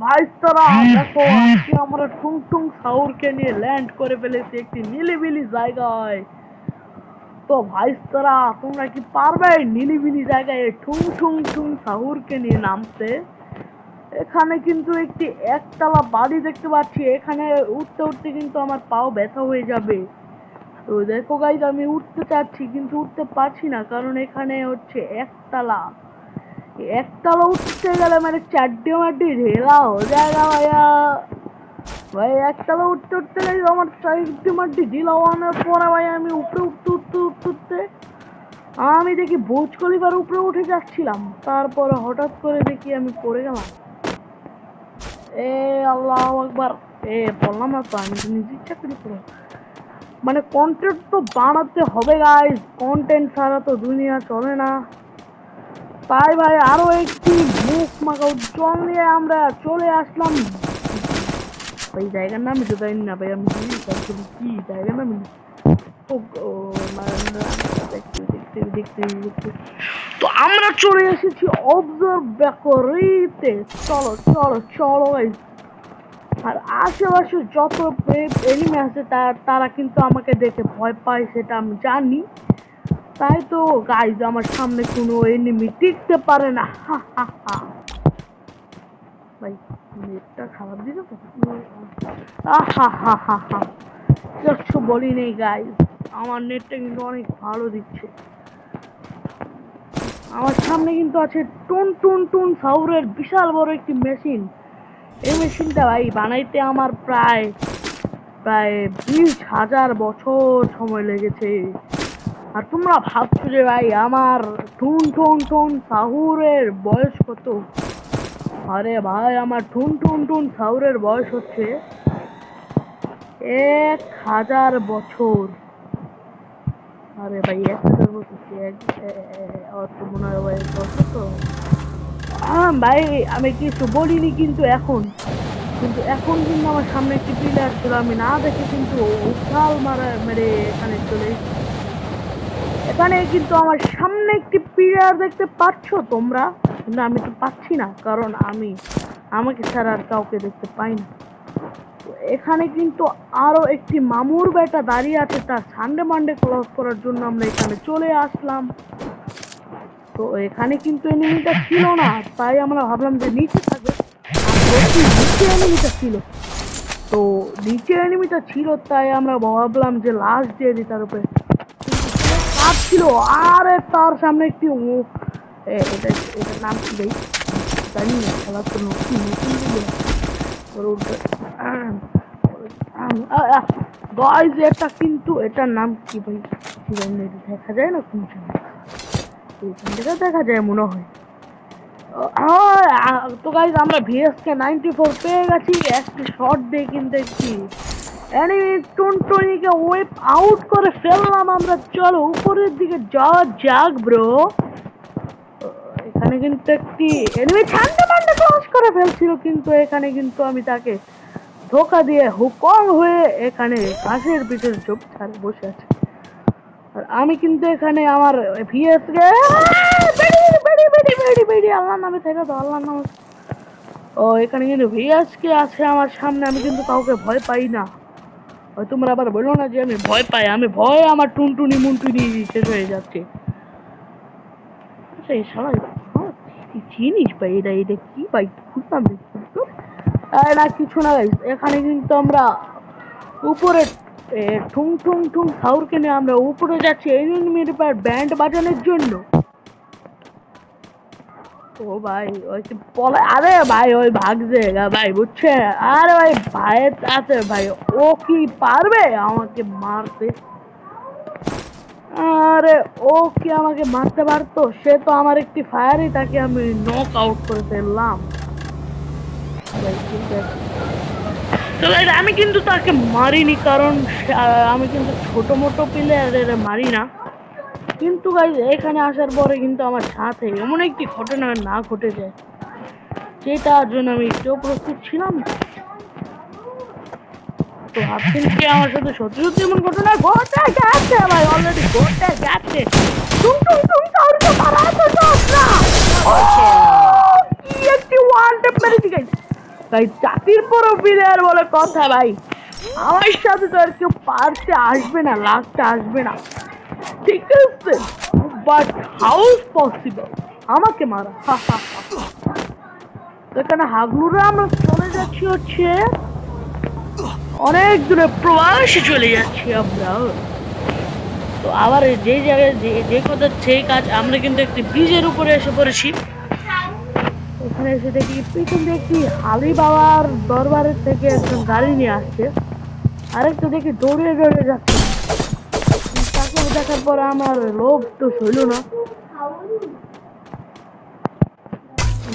ভাই তোরা দেখো আজকে আমরা টুং টুং সাউরকে নিয়ে ল্যান্ড করে ফেলেছি একটি নিলিবিলি জায়গায়। তো ভাই তোমরা কি পারবে নিলিবিলি জায়গায় টুং টুং টুং সাউরকে নিয়ে নামতে? এখানে কিন্তু একটি একতলা বাড়ি দেখতে পাচ্ছি, এখানে উঠতে উঠতে কিন্তু আমার পাও ব্যথা হয়ে যাবে। তো দেখো গাইজ, আমি উঠতে চাচ্ছি কিন্তু উঠতে পারছি না, কারণ এখানে হচ্ছে একতলা। একতলা উঠতে গেলে মানে চারটে মাটি ঢেলা হয়ে যায়গা ভাইয়া। ভাই একতলা উঠতে উঠতে গেলে আমার চারটে মাটি ঢিলা হওয়ানোর পরে ভাই আমি উপরে উঠতে উঠতে উঠতে উঠতে আমি দেখি বুর্জ খলিফার উপরে উঠে যাচ্ছিলাম, তারপরে হঠাৎ করে দেখি আমি পড়ে গেলাম। এ আল্লাহু আকবার। বললাম না তো, আমি তো নিজের চাকরি করে মানে কন্টেন্ট তো বানাতে হবে গাইজ, কন্টেন্ট ছাড়া তো দুনিয়া চলে না। তাই ভাই আরো একটি মুখ মাখাও জল নিয়ে আমরা চলে আসলাম। ভাই জায়গার নাম তো জানি না ভাই, আমি কি জায়গার নাম দেখতে। তো আমরা চলে এসেছি অবজার্ভ বেকারিতে। চলো চলো চলো গাইজ। আর আশেপাশে যত এনিমি আছে তারা কিন্তু আমাকে দেখে ভয় পায়, সেটা আমি জানি। তাই তো গাইজ আমার সামনে কোনো এনিমি টিকতে পারে না। ভাই নেটটা খারাপ দিল তো। কিছু বলি নেই গাইজ, আমার নেটটা কিন্তু অনেক ভালো দিচ্ছে। আমার সামনে কিন্তু আছে টুন টুন টুন সাউরের বিশাল বড় একটি মেশিন। এই মেশিনটা ভাই বানাইতে আমার প্রায় 20,000 বছর সময় লেগেছে। আর তোমরা ভাবছো যে ভাই আমার টুন টুন টুন সাহুরের বয়স কত? আরে ভাই আমার টুন টুন টুন সাহুরের বয়স হচ্ছে 1,000 বছর। আরে ভাই 1,000 বছর অত মনে হয় ভাই তো। ভাই আমি কিছু বলিনি কিন্তু এখন কিন্তু আমার সামনে একটি প্লেয়ার ছিল, আমি না দেখে কিন্তু উঠাল মেরে এখানে চলে। এখানে কিন্তু আমার সামনে একটি প্লেয়ার দেখতে পাচ্ছ তোমরা, কিন্তু আমি তো পাচ্ছি না, কারণ আমাকে ছাড়া আর কাউকে দেখতে পাই না। তো এখানে কিন্তু আরো একটি মামুর বেটা দাঁড়িয়ে আছে, তার সানডে মানডে ক্লোজ করার জন্য আমরা এখানে চলে আসলাম। তো এখানে কিন্তু এনিমিটা ছিল না, তাই আমরা ভাবলাম যে নিচে থাকবে। নিচে এনিমিটা ছিল, তো নিচে এনিমিটা ছিল তাই আমরা ভাবলাম যে লাস্ট দিয়ে দিই তার উপরে। কাজ ছিল, আরে তার সামনে একটি এটার নাম কি ভাই জানি না, খেলার তো নতুন গাইজ। এটা কিন্তু এটার নাম কি ভাই দেখা যায় না, কোন দেখা যায় মনে হয়। তো গাইজ আমরা ভিএসকে 94 পেয়ে গেছি একটি শট দিয়ে, কিন্তু একটি এনিমি টুনটুনিকে ওয়েপ আউট করে ফেললাম আমরা। চলো উপরের দিকে যাওয়া যাক ব্রো। এখানে কিন্তু একটি এনিমি ঠান্ডা মান্ডা ক্রস করে ফেলছিল, কিন্তু এখানে কিন্তু আমি তাকে ধোকা দিয়ে হুকং হয়ে এখানে ঘাসের পিছনে চোখ ছাড়ে বসে আছি। আর আমি কিন্তু এখানে আমার ভিএসকে আল্লাহর নামে থেকে তো আল্লাহর নামে। ও এখানে কিন্তু ভিএসকে আছে আমার সামনে, আমি কিন্তু কাউকে ভয় পাই না। তোমরা আবার বলো না যে আমি ভয় পাই, আমি ভয় আমার টুনটুনি মুনটুনি শেষ হয়ে যাচ্ছে। আচ্ছা এই সবাই জিনিস ভাই, এটা কি ভাই বুঝলাম না কিছু না গাইস। এখানে কিন্তু আমরা উপরে ঠুং ঠুং ঠুং সাউরকে নিয়ে আমরা উপরে যাচ্ছি এনিমির উপর ব্যান্ড বাজানোর জন্য। ও ভাই ওই বলে, আরে ভাই ওই ভাগছে ভাই বুঝছে। আরে ভাই ভাই আছে ভাই, ও কি পারবে আমাকে মারতে? আরে ও কি আমাকে মারতে পারতো? সে তো আমার একটি ফায়ারই তাকে আমি নক আউট করে ফেললাম। আমি কিন্তু তাকে মারিনি, কারণ আমি কিন্তু ছোট মোটো প্লেয়ারের মারি না। কিন্তু গাইজ এখানে আসার পরে কিন্তু আমার সাথে এমন একটি ঘটনা না ঘটে যায়, যেটার জন্য আমি একটু প্রস্তুত ছিলাম। তো ভাবছেন কি আমার সাথে সত্যি সত্যি এমন ঘটনা ঘটে গেছে ভাই, অলরেডি ঘটে গেছে। কি একটি ওয়ান ট্যাপ মেরেছি গাইজ। তাই জাতির পুরো প্লেয়ার বলে কথা ভাই। আমার সাথে তো আর কেউ পারতে আসবে না, লাস্টে আসবে না, ঠিক আছে? বাট হাউ ইজ পসিবল আমাকে মারা? এখানে হাগলুরা আমরা চলে যাচ্ছি হচ্ছে অনেক দূরে, প্রবাসে চলে যাচ্ছি আমরা। তো আবার যে জায়গায় যে কথা সেই কাজ, আমরা কিন্তু একটি ব্রিজের উপরে এসে পড়েছি। ওখানে এসে দেখি পিছন দিয়ে একটি হালি বাবার দরবারের থেকে একজন গাড়ি নিয়ে আসছে, আরেকটা দেখি দৌড়ে দৌড়ে যাচ্ছে। তাকে দেখার পরে আমার লোভ তো সইল না,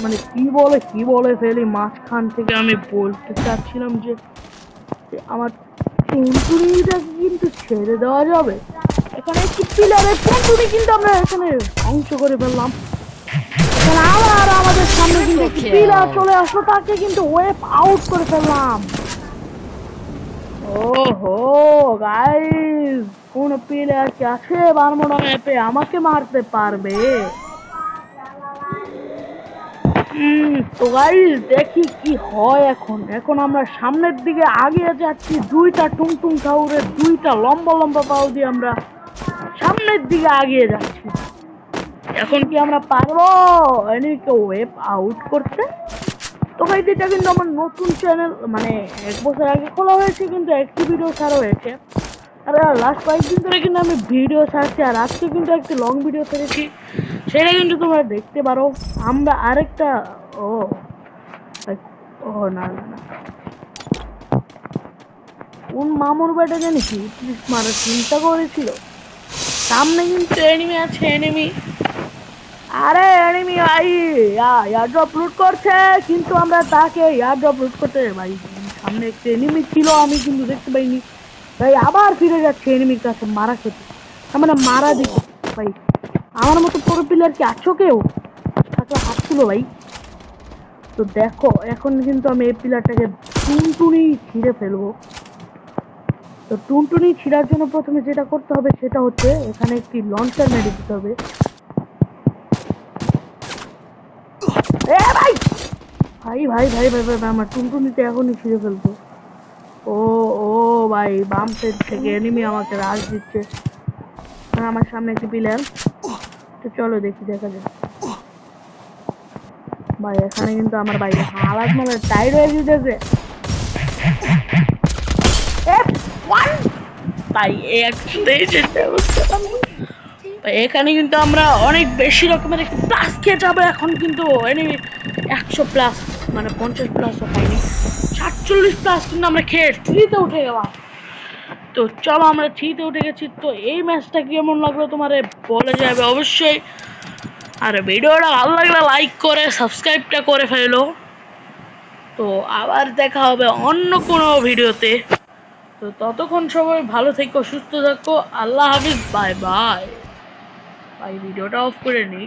মানে কি বলে ফেলি মাঝখান থেকে। আমি বলতে চাচ্ছিলাম যে আমার টুনটুনিটাকে কিন্তু ছেড়ে দেওয়া যাবে। এখানে একটি পিলারের টুনটুনি কিন্তু আমরা এখানে ধ্বংস করে ফেললাম। আবার আমাদের সামনে কিন্তু একটি পিলার চলে আসলো, তাকে কিন্তু ওয়েপ আউট করে ফেললাম। ওহো গাইস, কোন প্লেয়ার কি আছে বারমোড়া ম্যাপে আমাকে মারতে পারবে? তো গাইস দেখি কি হয়। এখন আমরা সামনের দিকে আগিয়ে যাচ্ছি, দুইটা টুংটুং সাউরের দুইটা লম্বা লম্বা পাও দিয়ে আমরা সামনের দিকে আগিয়ে যাচ্ছি। এখন কি আমরা পারবো এনিকে ওয়েপ আউট করতে? তো গাইস এটা কিন্তু আমার নতুন চ্যানেল, মানে 1 বছর আগে খোলা হয়েছে, কিন্তু একটি ভিডিও ছাড়া হয়েছে। আর লাস্ট কয়েকদিন ধরে কিন্তু আমি ভিডিও ছাড়ছি, আর আজকে কিন্তু একটি লং ভিডিও ছেড়েছি, সেটা কিন্তু তোমরা দেখতে পারো। আমরা আরেকটা ও না না না, কোন মামুর বেটা জানিস মারা চিন্তা করেছিল। সামনে কিন্তু এনিমি আছে, এনিমি। আরে এনিমি ভাই এয়ারড্রপ লুট করছে, কিন্তু আমরা তাকে এয়ারড্রপ লুট করতে ভাই সামনে একটা এনিমি ছিল, আমি কিন্তু দেখতে পাইনি ভাই। আবার ফিরে যাচ্ছে এনিমির কাছে মারা খেতে, মানে মারা দিচ্ছে ভাই। আমার মতো পুরো প্লেয়ার কি আছো কেউ? তাকে হাত তুলো ভাই। তো দেখো এখন কিন্তু আমি এই প্লেয়ারটাকে টুনটুনি ছিঁড়ে ফেলবো। তো টুনটুনি ছিঁড়ার জন্য প্রথমে যেটা করতে হবে সেটা হচ্ছে এখানে একটি লঞ্চার মেরে দিতে হবে। ভাই ভাই ভাই ভাই ভাই ভাই আমার টুনটুনিতে এখনই ছিঁড়ে ফেলবো। ও ও ভাই বাম সাইড থেকে এনিমি আমাকে রাশ দিচ্ছে, আর আমার সামনে একটি প্লেয়ার। তো চলো দেখি, দেখা যাক ভাই। এখানে কিন্তু আমার ভাই হালাত মানে টাইট হয়ে যেতেছে ভাই। এখানে কিন্তু আমরা অনেক বেশি রকমের একটু প্লাস খেয়ে যাবো। এখন কিন্তু এনিমি 100 প্লাস, মানে 50 প্লাসও খাইনি, 47 প্লাস কিন্তু আমরা খেয়ে থ্রিতে উঠে গেলাম। তো চলো আমরা থ্রিতে উঠে গেছি। তো এই ম্যাচটা কেমন লাগলো তোমার বলে যাবে অবশ্যই, আর ভিডিওটা ভালো লাগলে লাইক করে সাবস্ক্রাইবটা করে ফেলো। তো আবার দেখা হবে অন্য কোনো ভিডিওতে। তো ততক্ষণ সবাই ভালো থেকো, সুস্থ থাকো, আল্লাহ হাফিজ, বাই বাই। ভাই ভিডিওটা অফ করে নি।